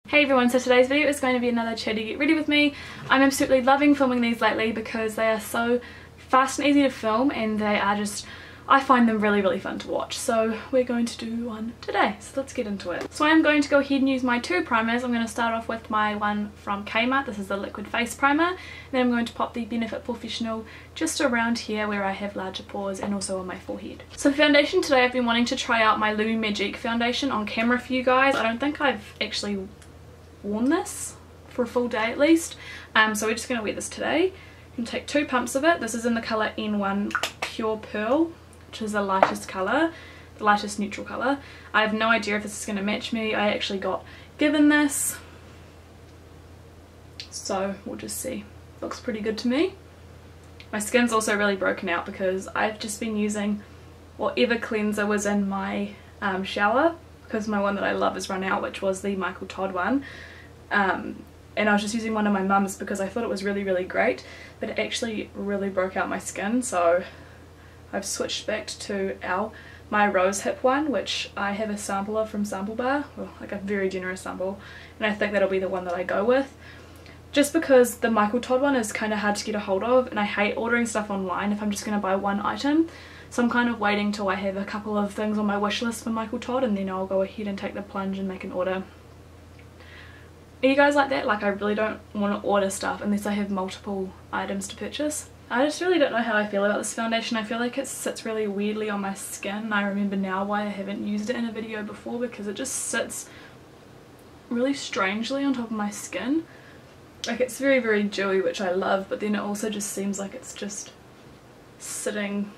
Hey everyone, so today's video is going to be another Chatty Get Ready With Me. I'm absolutely loving filming these lately because they are so fast and easy to film, and they are just, I find them really fun to watch. So we're going to do one today, so let's get into it. So I'm going to go ahead and use my two primers. I'm going to start off with my one from Kmart. This is the liquid face primer, and then I'm going to pop the Benefit Professional just around here where I have larger pores and also on my forehead. So for foundation today, I've been wanting to try out my Lumi Magic foundation on camera for you guys. I don't think I've actually worn this for a full day at least, so we're just going to wear this today. I'm going to take 2 pumps of it. This is in the colour N1 Pure Pearl, which is the lightest colour, the lightest neutral colour. I have no idea if this is going to match me. I actually got given this, so we'll just see. Looks pretty good to me. My skin's also really broken out because I've just been using whatever cleanser was in my shower, because my one that I love has run out, which was the Michael Todd one. And I was just using one of my mum's because I thought it was really great, but it actually really broke out my skin, so I've switched back to my rose hip one, which I have a sample of from Sample Bar, well, like a very generous sample, and I think that'll be the one that I go with. Just because the Michael Todd one is kind of hard to get a hold of, and I hate ordering stuff online if I'm just going to buy one item. So I'm kind of waiting till I have a couple of things on my wish list for Michael Todd, and then I'll go ahead and take the plunge and make an order. Are you guys like that? Like, I really don't want to order stuff unless I have multiple items to purchase. I just really don't know how I feel about this foundation. I feel like it sits really weirdly on my skin. I remember now why I haven't used it in a video before, because it just sits really strangely on top of my skin. Like, it's very dewy, which I love, but then it also just seems like it's just sitting.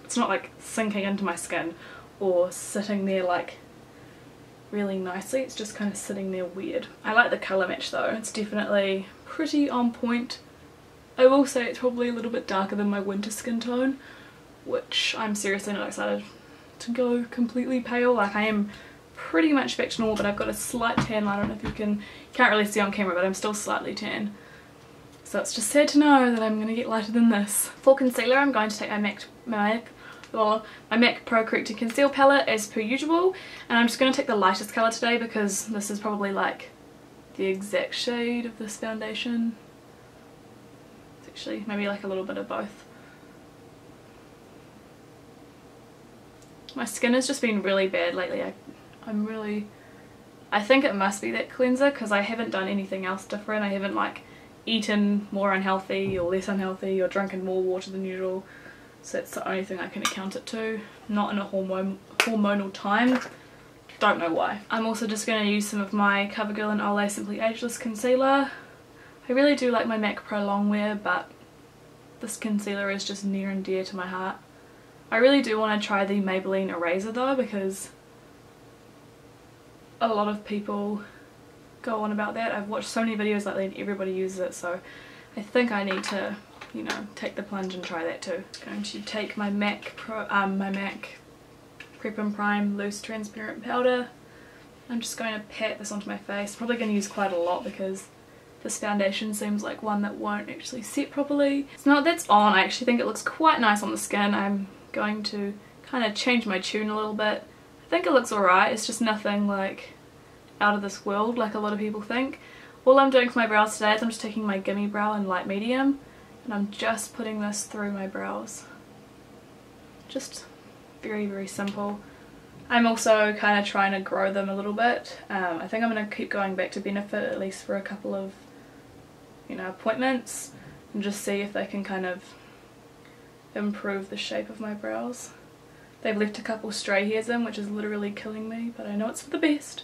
It's not like sinking into my skin or sitting there like really nicely, it's just kind of sitting there weird. I like the colour match though, it's definitely pretty on point. I will say it's probably a little bit darker than my winter skin tone, which I'm seriously not excited to go completely pale. Like, I am pretty much back to normal, but I've got a slight tan. I don't know if you can't really see on camera, but I'm still slightly tan. So it's just sad to know that I'm going to get lighter than this. For concealer, I'm going to take my MAC Pro Corrector Conceal palette as per usual, and I'm just going to take the lightest colour today because this is probably like the exact shade of this foundation. It's actually maybe like a little bit of both. My skin has just been really bad lately. I think it must be that cleanser because I haven't done anything else different. I haven't like eaten more unhealthy or less unhealthy or drunken more water than usual. So that's the only thing I can account it to. Not in a hormonal time. Don't know why. I'm also just going to use some of my CoverGirl and Olay Simply Ageless concealer. I really do like my MAC Pro Longwear, but this concealer is just near and dear to my heart. I really do want to try the Maybelline eraser though, because a lot of people go on about that. I've watched so many videos lately and everybody uses it, so I think I need to, you know, take the plunge and try that too. I'm going to take my MAC Prep and Prime Loose Transparent Powder. I'm just going to pat this onto my face. Probably going to use quite a lot because this foundation seems like one that won't actually set properly. So now that that's on, I actually think it looks quite nice on the skin. I'm going to kind of change my tune a little bit. I think it looks alright. It's just nothing like out of this world like a lot of people think. All I'm doing for my brows today is I'm just taking my Gimme Brow in light medium, and I'm just putting this through my brows. Just very simple. I'm also kind of trying to grow them a little bit. I think I'm going to keep going back to Benefit at least for a couple of, you know, appointments, and just see if they can kind of improve the shape of my brows. They've left a couple stray hairs in, which is literally killing me, but I know it's for the best,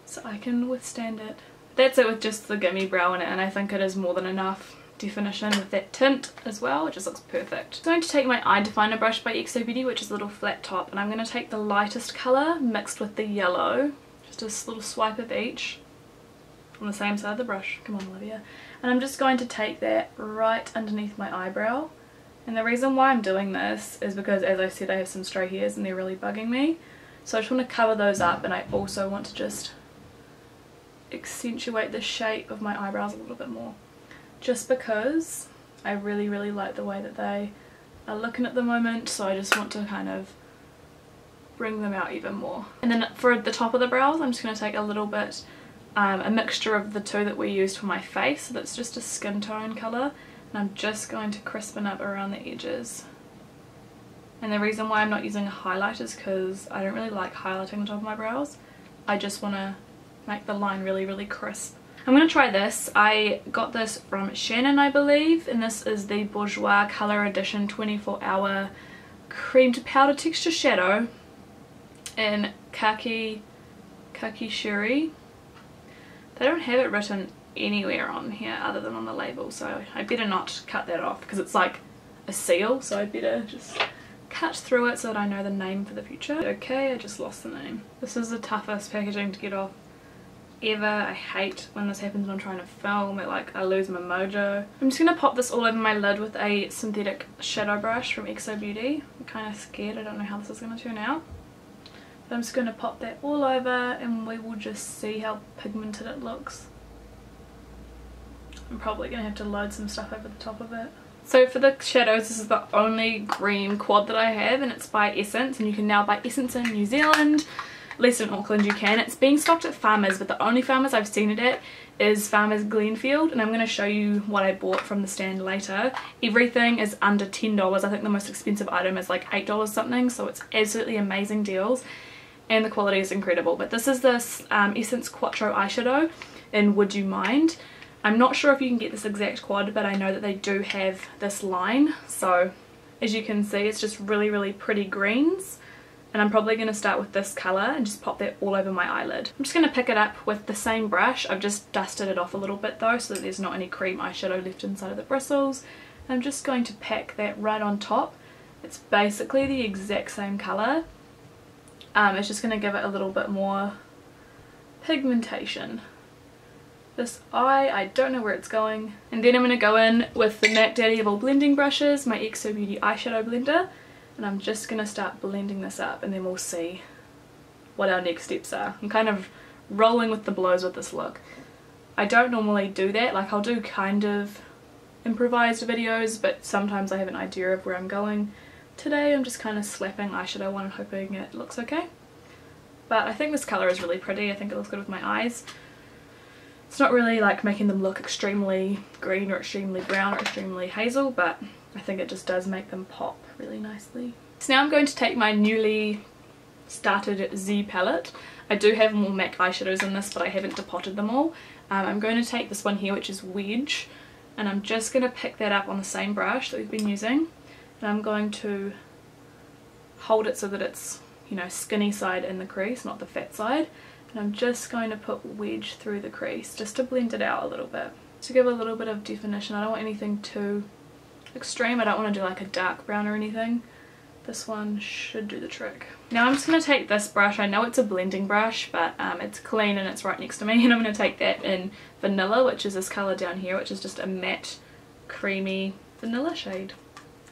so I can withstand it. That's it with just the Gimme Brow in it, and I think it is more than enough definition with that tint as well. It just looks perfect. I'm going to take my eye definer brush by XO Beauty, which is a little flat top, and I'm going to take the lightest colour mixed with the yellow, just a little swipe of each on the same side of the brush. Come on, Olivia. And I'm just going to take that right underneath my eyebrow. And the reason why I'm doing this is because, as I said, I have some stray hairs and they're really bugging me. So I just want to cover those up, and I also want to just accentuate the shape of my eyebrows a little bit more. Just because I really like the way that they are looking at the moment, so I just want to kind of bring them out even more. And then for the top of the brows, I'm just going to take a little bit a mixture of the two that we used for my face, so that's just a skin tone colour, and I'm just going to crispen up around the edges. And the reason why I'm not using a highlight is because I don't really like highlighting the top of my brows. I just want to make the line really, really crisp. I'm going to try this. I got this from Shannon, I believe, and this is the Bourjois Colour Edition 24 Hour Cream to Powder Texture Shadow in Khaki Sherry. They don't have it written anywhere on here other than on the label, so I better not cut that off because it's like a seal, so I better just cut through it so that I know the name for the future. Okay, I just lost the name. This is the toughest packaging to get off ever. I hate when this happens when I'm trying to film it, like I lose my mojo. I'm just going to pop this all over my lid with a synthetic shadow brush from XO Beauty. I'm kind of scared, I don't know how this is going to turn out. But I'm just going to pop that all over and we will just see how pigmented it looks. I'm probably going to have to load some stuff over the top of it. So for the shadows, this is the only green quad that I have, and it's by Essence, and you can now buy Essence in New Zealand. At least in Auckland you can. It's being stocked at Farmers, but the only Farmers I've seen it at is Farmers Glenfield, and I'm going to show you what I bought from the stand later. Everything is under $10. I think the most expensive item is like $8 something, so it's absolutely amazing deals, and the quality is incredible. But this is this Essence Quattro eyeshadow in Would You Mind. I'm not sure if you can get this exact quad, but I know that they do have this line. So as you can see, it's just really, really pretty greens. And I'm probably going to start with this colour and just pop that all over my eyelid. I'm just going to pick it up with the same brush. I've just dusted it off a little bit though, so that there's not any cream eyeshadow left inside of the bristles. And I'm just going to pack that right on top. It's basically the exact same colour. It's just going to give it a little bit more pigmentation. This eye, I don't know where it's going. And then I'm going to go in with the MAC Daddy of all blending brushes, my XO Beauty eyeshadow blender. And I'm just going to start blending this up, and then we'll see what our next steps are. I'm kind of rolling with the blows with this look. I don't normally do that, like I'll do kind of improvised videos, but sometimes I have an idea of where I'm going. Today I'm just kind of slapping eyeshadow on and hoping it looks okay. But I think this colour is really pretty. I think it looks good with my eyes. It's not really like making them look extremely green or extremely brown or extremely hazel, but I think it just does make them pop really nicely. So now I'm going to take my newly started Z palette. I do have more MAC eyeshadows in this, but I haven't depotted them all. I'm going to take this one here, which is Wedge, and I'm just going to pick that up on the same brush that we've been using, and I'm going to hold it so that it's, you know, skinny side in the crease, not the fat side. And I'm just going to put Wedge through the crease just to blend it out a little bit, to give a little bit of definition. I don't want anything too extreme. I don't want to do like a dark brown or anything. This one should do the trick. Now I'm just going to take this brush. I know it's a blending brush, but it's clean and it's right next to me, and I'm going to take that in Vanilla, which is this colour down here, which is just a matte creamy vanilla shade,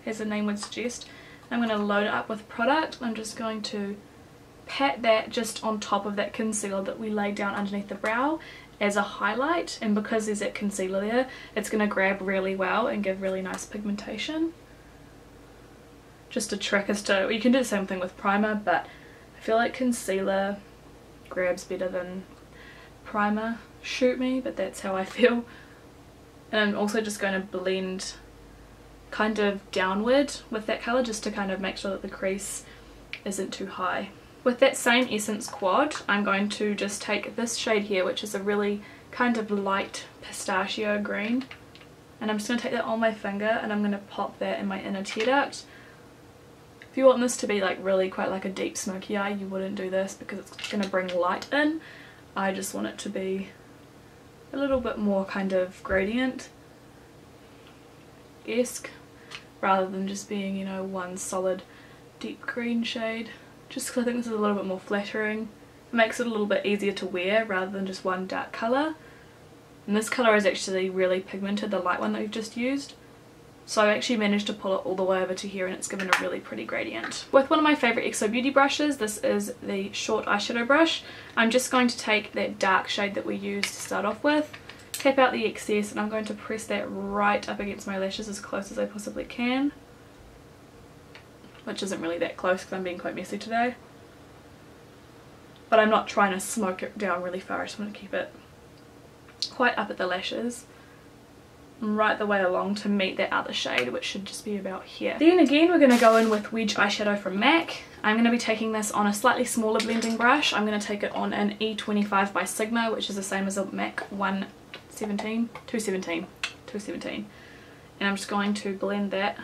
as the name would suggest. I'm going to load it up with product. I'm just going to pat that just on top of that concealer that we laid down underneath the brow as a highlight, and because there's that concealer there, it's going to grab really well and give really nice pigmentation. Just a trick is to, you can do the same thing with primer, but I feel like concealer grabs better than primer. Shoot me, but that's how I feel. And I'm also just going to blend kind of downward with that colour just to kind of make sure that the crease isn't too high. With that same Essence quad, I'm going to just take this shade here, which is a really kind of light pistachio green, and I'm just going to take that on my finger and I'm going to pop that in my inner tear duct. If you want this to be like really quite like a deep smoky eye, you wouldn't do this because it's going to bring light in. I just want it to be a little bit more kind of gradient-esque rather than just being, you know, one solid deep green shade. Just because I think this is a little bit more flattering. It makes it a little bit easier to wear rather than just one dark colour. And this colour is actually really pigmented, the light one that we've just used. So I actually managed to pull it all the way over to here, and it's given a really pretty gradient. With one of my favourite XO Beauty brushes, this is the short eyeshadow brush. I'm just going to take that dark shade that we used to start off with, tap out the excess, and I'm going to press that right up against my lashes as close as I possibly can. Which isn't really that close because I'm being quite messy today. But I'm not trying to smoke it down really far, I just want to keep it quite up at the lashes, and right the way along to meet that other shade, which should just be about here. Then again, we're going to go in with Wedge eyeshadow from MAC. I'm going to be taking this on a slightly smaller blending brush. I'm going to take it on an E25 by Sigma, which is the same as a MAC 217. And I'm just going to blend that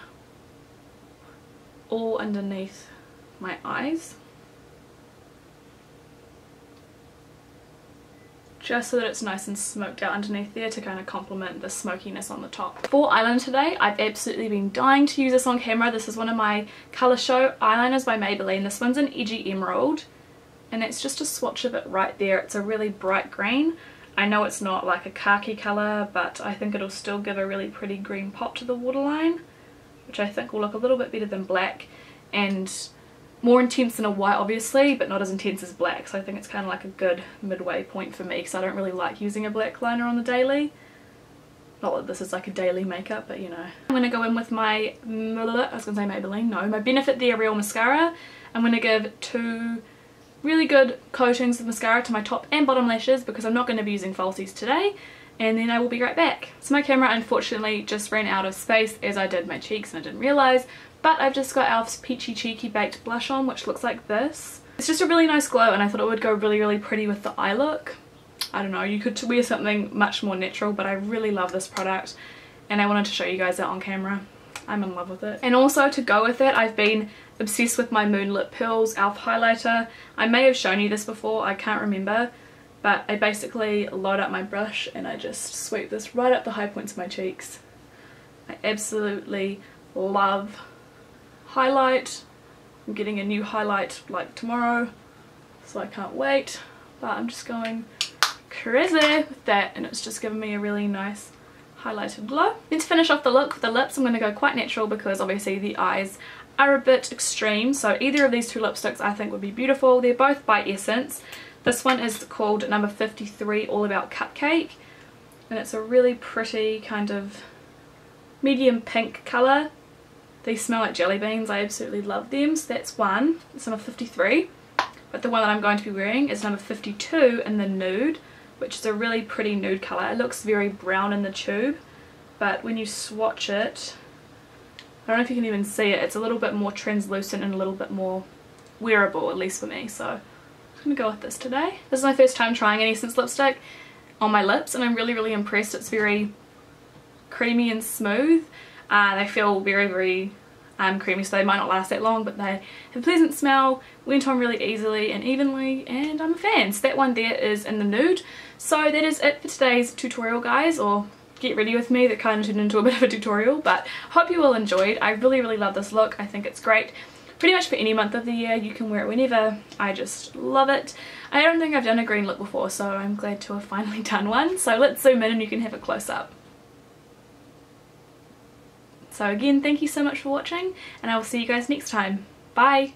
all underneath my eyes, just so that it's nice and smoked out underneath there to kind of complement the smokiness on the top. For eyeliner today, I've absolutely been dying to use this on camera. This is one of my Colour Show eyeliners by Maybelline. This one's an Edgy Emerald, and it's just a swatch of it right there. It's a really bright green. I know it's not like a khaki colour, but I think it'll still give a really pretty green pop to the waterline, which I think will look a little bit better than black, and more intense than a white obviously, but not as intense as black. So I think it's kind of like a good midway point for me, because I don't really like using a black liner on the daily. Not that this is like a daily makeup, but you know. I'm going to go in with my, I was going to say Maybelline, no, my Benefit the Real Mascara. I'm going to give 2 really good coatings of mascara to my top and bottom lashes, because I'm not going to be using falsies today, and then I will be right back. So my camera unfortunately just ran out of space, as I did my cheeks and I didn't realise, but I've just got e.l.f.'s Peachy Cheeky Baked Blush on, which looks like this. It's just a really nice glow, and I thought it would go really pretty with the eye look. I don't know, you could wear something much more natural, but I really love this product and I wanted to show you guys that on camera. I'm in love with it. And also to go with it, I've been obsessed with my Moonlit Pearls e.l.f. highlighter. I may have shown you this before, I can't remember, but I basically load up my brush and I just sweep this right up the high points of my cheeks. I absolutely love highlight. I'm getting a new highlight like tomorrow, so I can't wait, but I'm just going crazy with that, and it's just giving me a really nice highlighted glow. Then to finish off the look with the lips, I'm going to go quite natural, because obviously the eyes are a bit extreme, so either of these 2 lipsticks I think would be beautiful. They're both by Essence. This one is called number 53 All About Cupcake, and it's a really pretty kind of medium pink colour. These smell like jelly beans, I absolutely love them, so that's one. It's number 53, but the one that I'm going to be wearing is number 52 in the nude, which is a really pretty nude colour. It looks very brown in the tube, but when you swatch it, I don't know if you can even see it, it's a little bit more translucent and a little bit more wearable, at least for me, so I'm going to go with this today. This is my first time trying an Essence lipstick on my lips, and I'm really impressed. It's very creamy and smooth. They feel very creamy, so they might not last that long, but they have a pleasant smell, went on really easily and evenly, and I'm a fan. So that one there is in the nude. So that is it for today's tutorial, guys, or get ready with me. That kind of turned into a bit of a tutorial, but hope you all enjoyed. I really love this look. I think it's great pretty much for any month of the year. You can wear it whenever. I just love it. I don't think I've done a green look before, so I'm glad to have finally done one. So let's zoom in and you can have a close-up. So again, thank you so much for watching, and I will see you guys next time. Bye!